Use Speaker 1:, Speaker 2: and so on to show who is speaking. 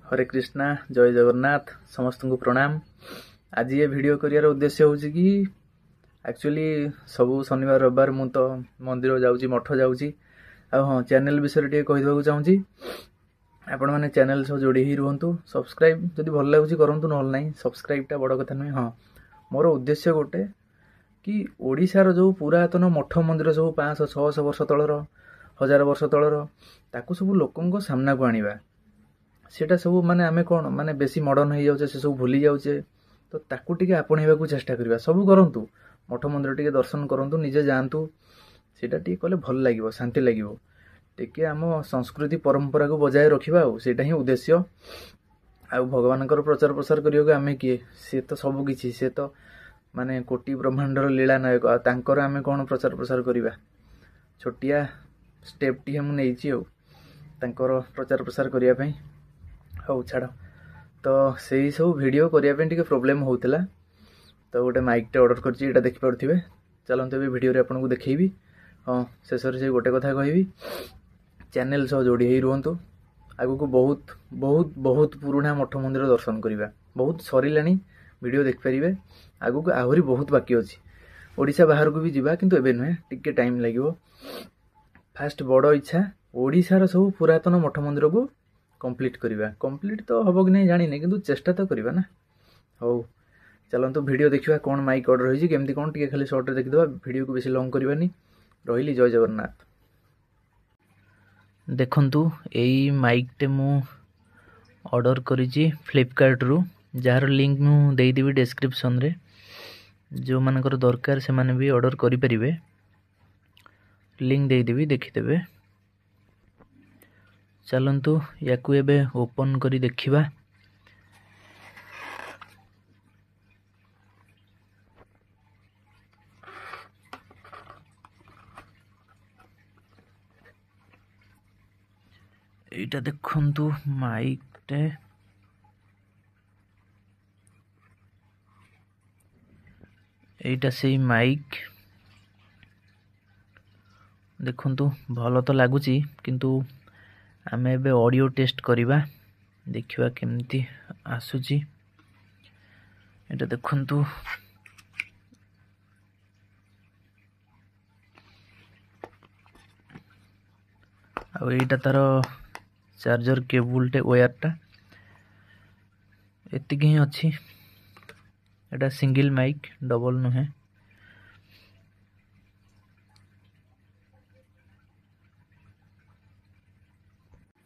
Speaker 1: हरे कृष्णा जय जगन्नाथ समस्त को प्रणाम। आज ये वीडियो करियार उद्देश्य होची कि एक्चुअली सबु शनिवार रविवार मु तो मंदिर जाऊँगी मठ जाऊँगी हाँ चैनल विषय टे कहीदेक चाहूँगी आपण मैंने चैनल सब जोड़ी ही रुहतु सब्सक्राइब जदि भल लगुच करूँ ना सब्सक्राइबटा बड़ कथा नुहे। हाँ मोर उद्देश्य गोटे कि ओडिशार जो पुरातन मठ मंदिर सब 500-600 वर्ष तलर 1000 वर्ष तलर ताकू सब लोकों सामना को आनिबा सेटा सब माने आमे कौन माने बेसी मॉडर्न हो जाउछे से सब भूली जाउछे तो ताकू टिके आपणेबा को चेष्टा करबा सब करंतु मठ मंदिर टिके दर्शन करंतु निजे जानतु सेटा टिके कले भल लागिवो शांति लागिवो टिके आम संस्कृति परंपरा को बजाय रखिबा सेटा ही उद्देश्य। आ भगवानकर प्रचार प्रसार करियो आमे किए से तो सब किछि से तो माने कोटि ब्रह्मांडर लीला नायक आ तांकर आमे कोन प्रचार प्रसार करिबा छोटिया स्टेप टी हम नेइछि आ तांकर प्रचार प्रसार करिया पई हौ छाड़ तो सही सब वीडियो करने प्रोब्लेम होता तो गोटे माइकटे ऑर्डर कर देखी पारे चलते ए वीडियो आपन को देखी। हाँ शेष से गोटे कथा कहि चैनल सह जोड़ी ही रुहतु आगु को बहुत बहुत बहुत पुराना मठ मंदिर दर्शन करवा बहुत सरला वीडियो देखिपारे आगु को आहरी बहुत बाकी अच्छी ओडिशा बाहर को भी जीवा किंतु एबे नुहे टिके टाइम लगिवो। फास्ट बड़ इच्छा ओडिशार सब पुरातन मठ मंदिर को कंप्लीट करवा कंप्लीट तो हम कि नहीं जानी किंतु चेष्टा तो करवा ना। हौ चलते वीडियो देखा कौन माइक ऑर्डर होती केमती कौन टे खाली शॉर्ट देखीदा वीडियो को बेसी लंग करवानी रही जय जगन्नाथ। देखंतु एई माइकटे मु ऑर्डर करिछि फ्लिपकार्ट रु जार लिंक मु देई देबी डिस्क्रिप्शन रे जो मानकर दरकार से माने भी ऑर्डर करि परिबे लिंक देई देबी देखिदेबे। चलंतु याकू एबे ओपन करी देखिबा। एटा देखंतु माइकटे एटा से माइक देखंतु भलो तो लागुची किंतु आमे एबे ऑडियो टेस्ट करिबा देखिबा केमती आसुची। एटा देखंतु आ एटा तार चार्जर केबल टे वायरटा एतिक ही अच्छी एटा सिंगल माइक डबल नुहे।